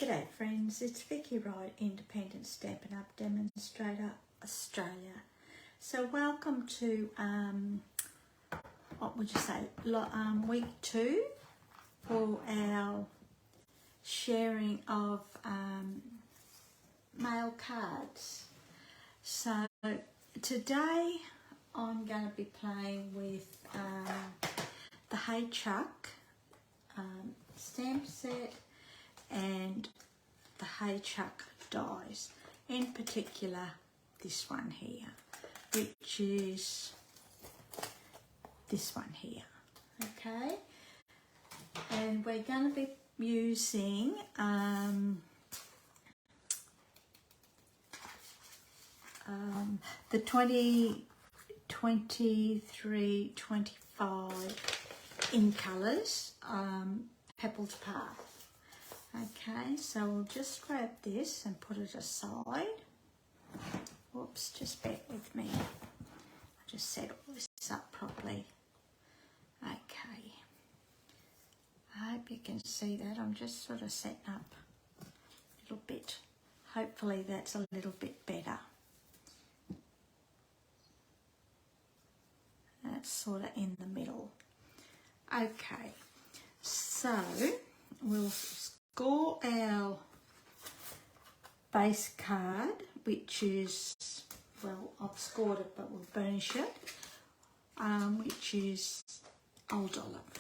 G'day friends, it's Vickywright, Independent Stampin' Up Demonstrator, Australia. So welcome to, what would you say, week 2 for our sharing of mail cards. So today I'm going to be playing with the Hey Chuck stamp set and the Hey Chuck dies, in particular this one here, which is this one here, okay? And we're going to be using the 2023-25 in colours, Pebbled Path. Okay, so we'll just grab this and put it aside. Whoops, just bear with me. I just set all this up properly. Okay. I hope you can see that. I'm just sort of setting up a little bit. Hopefully that's a little bit better. That's sort of in the middle. Okay, so we'll score our base card, which is, well, I've scored it but we'll burnish it, which is Old Olive.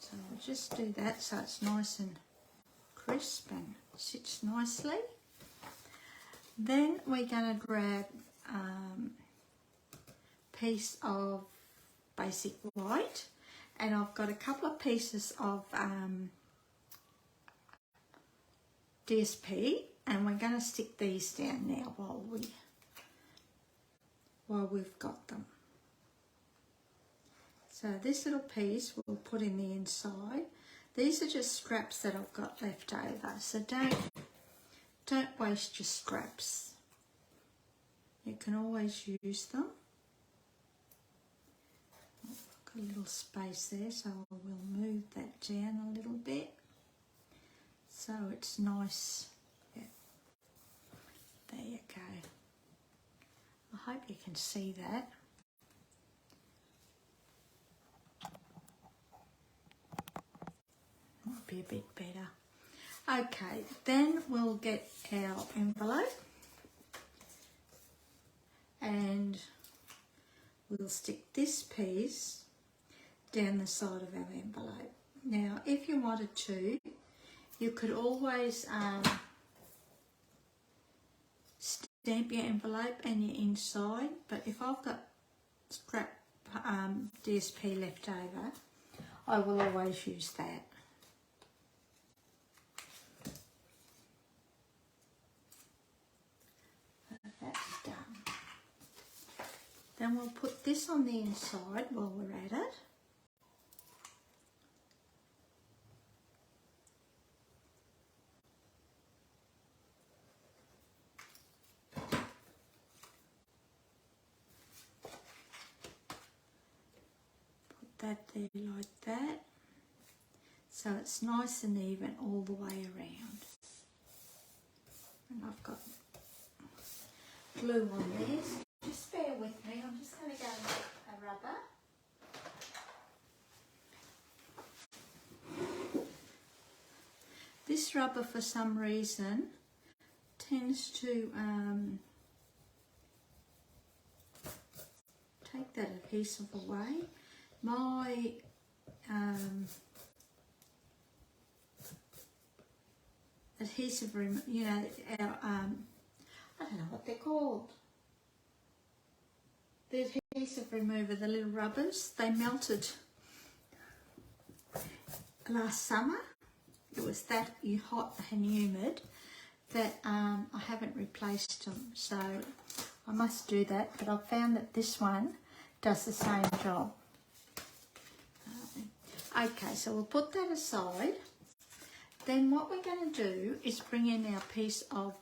So I'll just do that so it's nice and crisp and sits nicely. Then we're going to grab a piece of basic white, and I've got a couple of pieces of DSP, and we're going to stick these down now while we've got them. So this little piece we'll put in the inside. These are just scraps that I've got left over, so don't waste your scraps. You can always use them. A little space there, so I will move that down a little bit so it's nice. Yeah. There you go. I hope you can see that. Might be a bit better. Okay, then we'll get our envelope and we'll stick this piece down the side of our envelope. Now, if you wanted to, you could always stamp your envelope and your inside, but if I've got scrap DSP left over, I will always use that. That's done. Then we'll put this on the inside while we're at it. That there like that, so it's nice and even all the way around. And I've got glue on there, so just bear with me. I'm just going to go and get a rubber. This rubber, for some reason, tends to take that adhesive away. My adhesive, you know, our, I don't know what they're called. The adhesive remover, the little rubbers, they melted last summer. It was that hot and humid that I haven't replaced them. So I must do that, but I've found that this one does the same job. Okay, so we'll put that aside. Then what we're going to do is bring in our piece of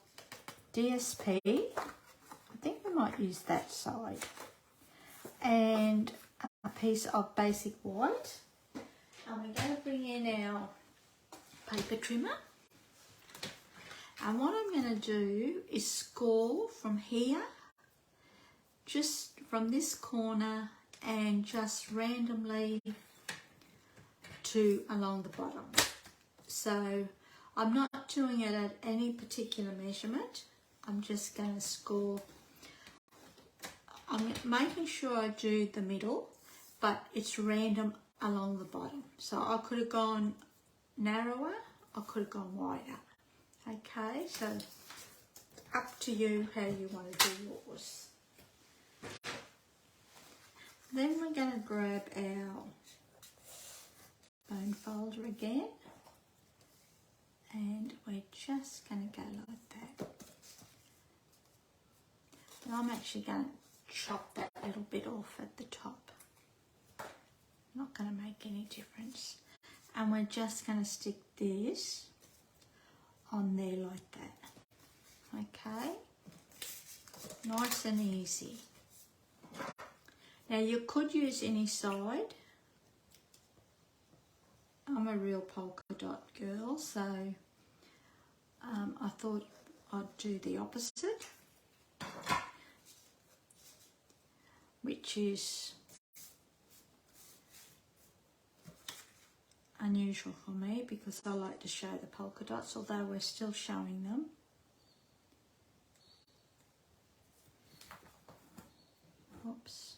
DSP. I think we might use that side. And a piece of basic white. And we're going to bring in our paper trimmer. And what I'm going to do is score from here, just from this corner, and just randomly to along the bottom. So I'm not doing it at any particular measurement. I'm just going to score. I'm making sure I do the middle, but it's random along the bottom. So I could have gone narrower, I could have gone wider. Okay, so up to you how you want to do yours. Then we're going to grab our bone folder again, and we're just going to go like that. And I'm actually going to chop that little bit off at the top. Not going to make any difference. And we're just going to stick this on there like that. Okay, nice and easy. Now you could use any side. I'm a real polka dot girl, so I thought I'd do the opposite, which is unusual for me because I like to show the polka dots, although we're still showing them. Oops.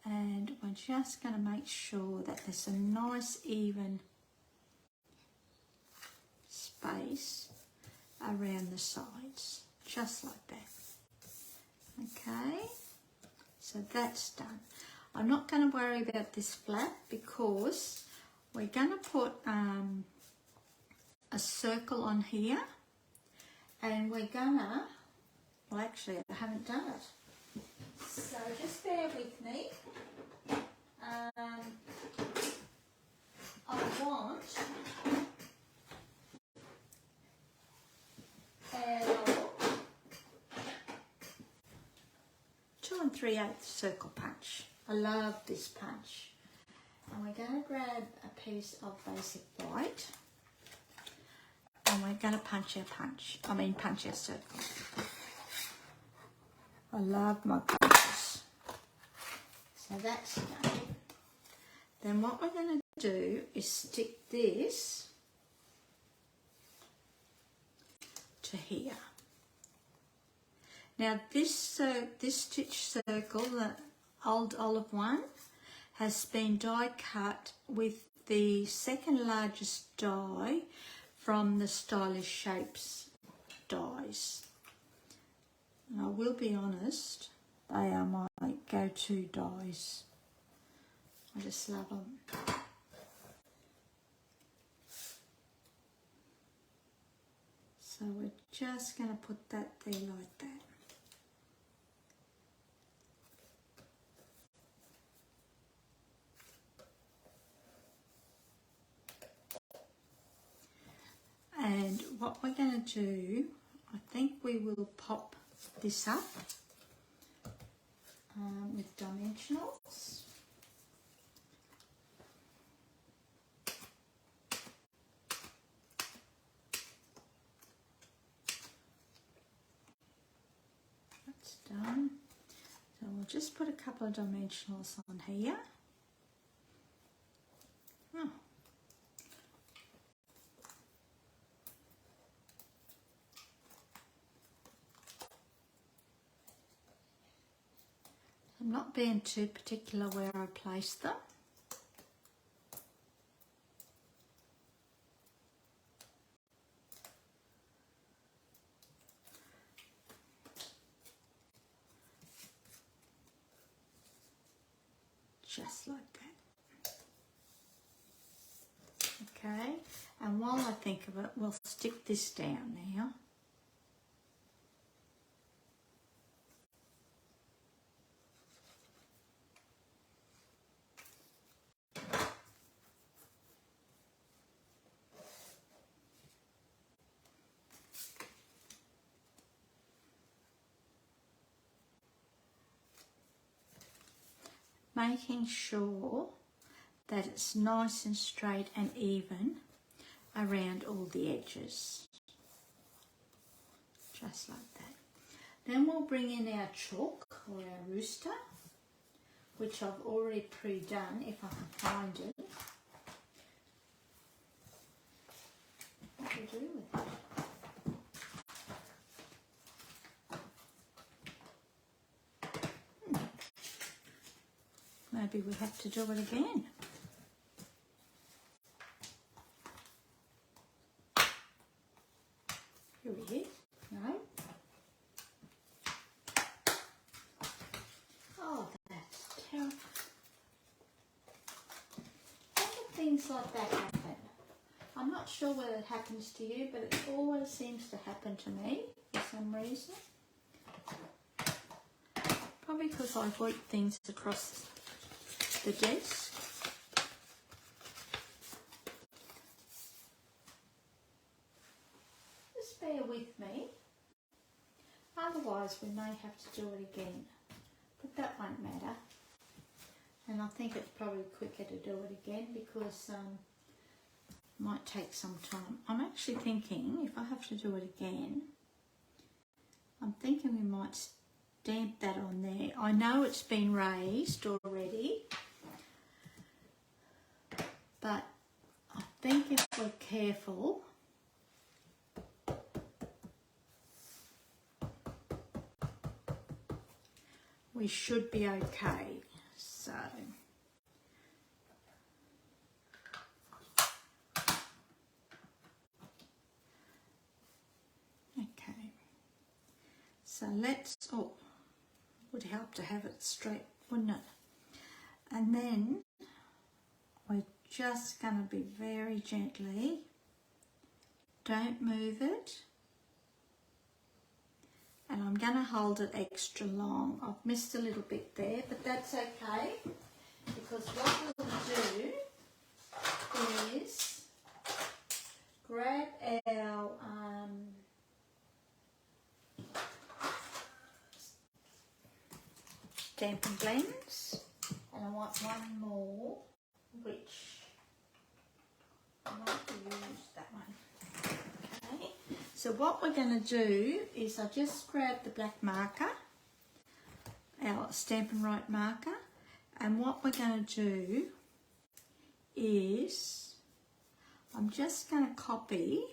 And we're just going to make sure that there's a nice even space around the sides, just like that. Okay, so that's done. I'm not going to worry about this flap because we're going to put a circle on here, and we're going to, well actually I haven't done it, so just bear with me. I want our 2 3/8 circle punch. I love this punch. And we're going to grab a piece of basic white, and we're going to punch our circle. I love my punches. So that's done. Then what we're going to do is stick this to here. Now this stitch circle, the old olive one, has been die cut with the second largest die from the Stylish Shapes dies. And I will be honest, they are my go-to dies. I just love them. So we're just going to put that there like that. And what we're going to do, I think we will pop this up with dimensionals. That's done. So we'll just put a couple of dimensionals on here. Oh. I'm not being too particular where I place them. Just like that. Okay, and while I think of it, we'll stick this down now. Making sure that it's nice and straight and even around all the edges, just like that. Then we'll bring in our chalk or our rooster, which I've already pre-done if I can find it. What do we do with it? Maybe we have to do it again. Here we go. No. Oh, that's terrible. How do things like that happen? I'm not sure whether it happens to you, but it always seems to happen to me for some reason. Probably because I work things across the desk. Just bear with me. Otherwise we may have to do it again. But that won't matter. And I think it's probably quicker to do it again because it might take some time. I'm actually thinking if I have to do it again, I'm thinking we might stamp that on there. I know it's been raised already, but I think if we're careful, we should be okay. So okay, so let's, oh, would help to have it straight, wouldn't it? And then we're just going to be very gently, don't move it, and I'm going to hold it extra long. I've missed a little bit there, but that's okay, because what we'll do is grab our Stampin' blends, and I want one more, which I might use that one. Okay, so what we're going to do is I just grab the black marker, our Stampin' Right marker, and what we're going to do is I'm just going to copy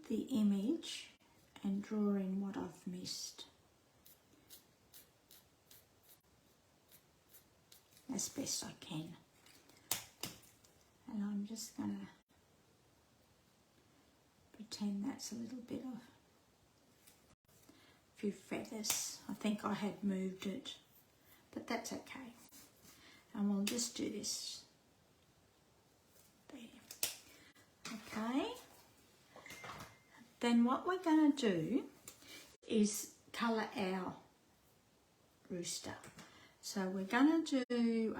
the image and draw in what I've missed as best I can. And I'm just going to pretend that's a little bit of a few feathers. I think I had moved it, but that's okay. And we'll just do this there. Okay. Then what we're going to do is colour our rooster. So we're going to do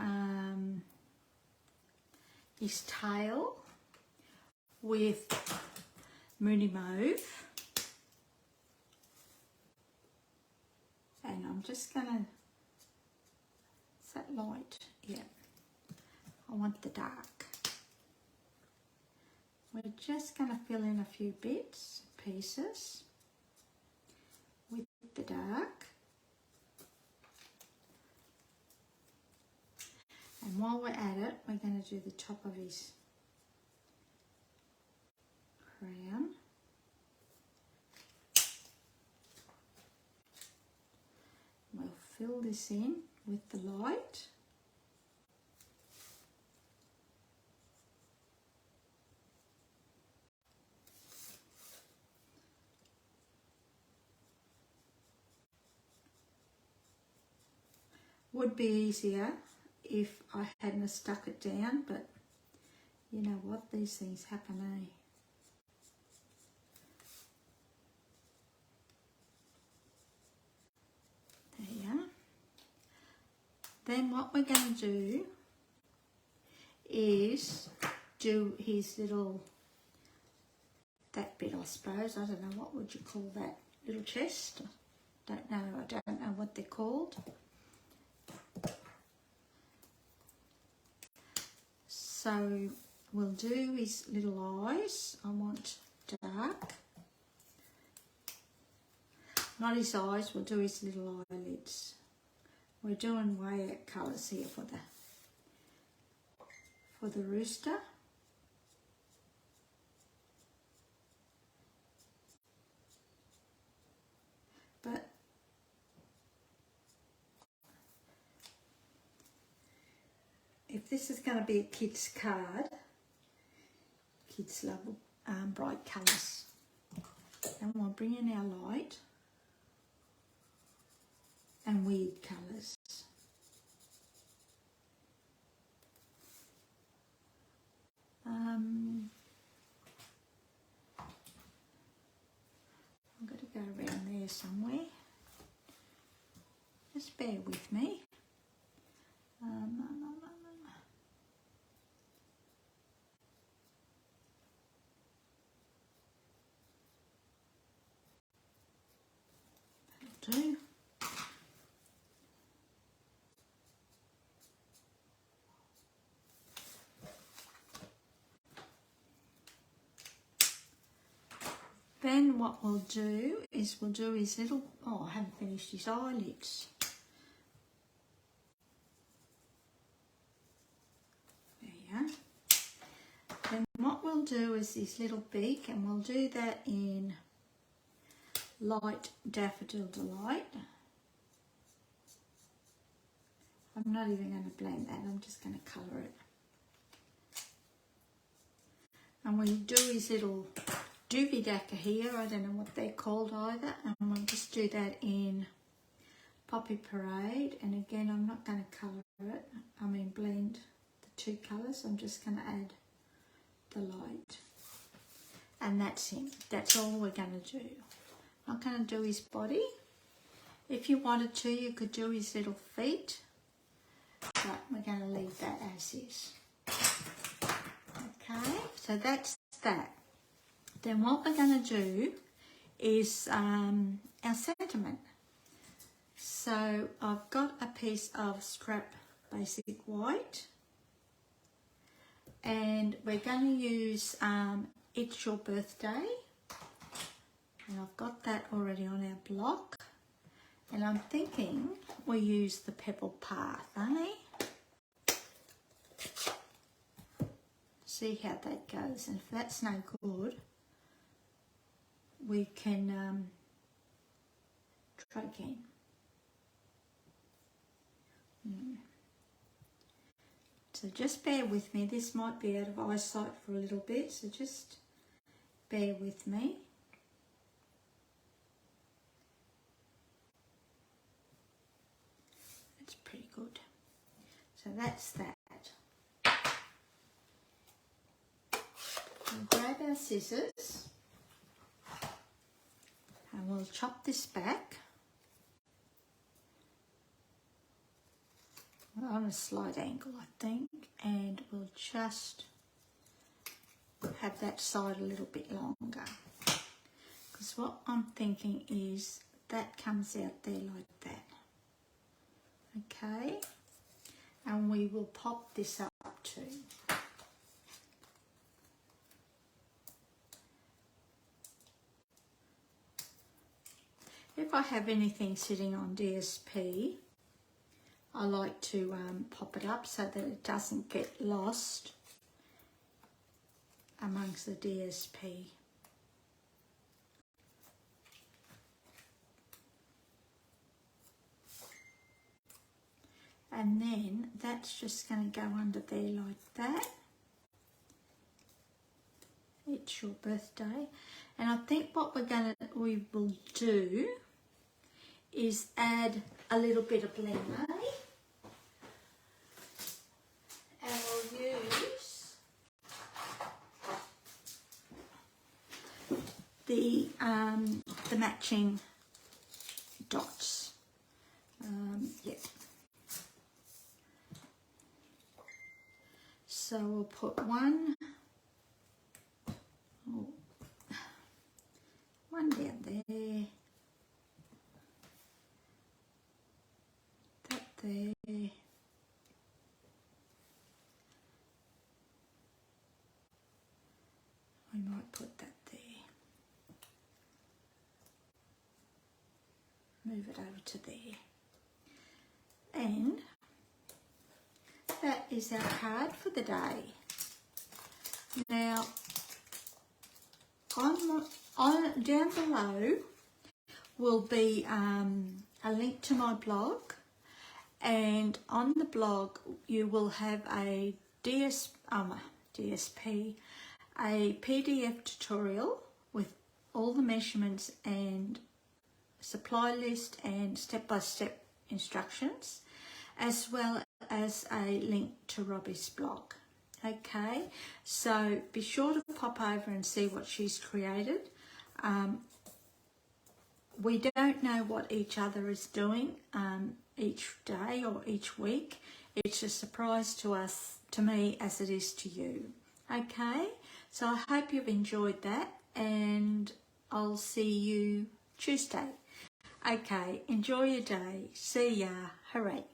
his tail with Moony Mauve. And I'm just going to, is that light? Yeah. I want the dark. We're just going to fill in a few bits, pieces with the dark. And while we're at it, we're going to do the top of his crown. We'll fill this in with the light. Would be easier if I hadn't stuck it down, but you know what, these things happen, eh? There you are. Then what we're going to do is do his little that bit, I suppose. I don't know, what would you call that little chest? Don't know. I don't know what they're called. So we'll do his little eyes. I want dark. Not his eyes, we'll do his little eyelids. We're doing way out colours here for the rooster. But if this is going to be a kid's card, kids love bright colours. And we'll bring in our light and weird colours. I'm going to go around there somewhere. Just bear with me. That'll do. Then what we'll do is we'll do his little, oh, I haven't finished his eyelids. There you are. Then what we'll do is his little beak, and we'll do that in light Daffodil Delight. I'm not even going to blend that, I'm just going to colour it. And we'll do his little doobie dacker here, I don't know what they're called either, and we'll just do that in Poppy Parade. And again, I'm not going to colour it, I mean blend the two colours, I'm just going to add the light. And that's him, that's all we're going to do. I'm not going to do his body. If you wanted to, you could do his little feet, but we're going to leave that as is. Okay, so that's that. Then what we're going to do is our sentiment. So I've got a piece of scrap basic white, and we're going to use It's Your Birthday, and I've got that already on our block, and I'm thinking we use the Pebbled Path, eh? See how that goes, and if that's no good, we can try again. So just bear with me, this might be out of eyesight for a little bit, so just bear with me. That's pretty good. So that's that. We'll grab our scissors and we'll chop this back on a slight angle, I think, and we'll just have that side a little bit longer, because what I'm thinking is that comes out there like that. Okay, and we will pop this up too. If I have anything sitting on DSP, I like to pop it up so that it doesn't get lost amongst the DSP. And then that's just going to go under there like that. It's Your Birthday. And I think what we will do is add a little bit of bling, eh? And we'll use the matching dots. Yeah. So we'll put one. Oh, put that there. Move it over to there. And that is our card for the day. Now, down below will be a link to my blog, and on the blog you will have a DSP, a PDF tutorial with all the measurements and supply list and step-by-step instructions, as well as a link to Robbie's blog. Okay, so be sure to pop over and see what she's created. We don't know what each other is doing each day or each week. It's a surprise to us, to me, as it is to you. Okay, so I hope you've enjoyed that, and I'll see you Tuesday. Okay, enjoy your day. See ya. Hooray.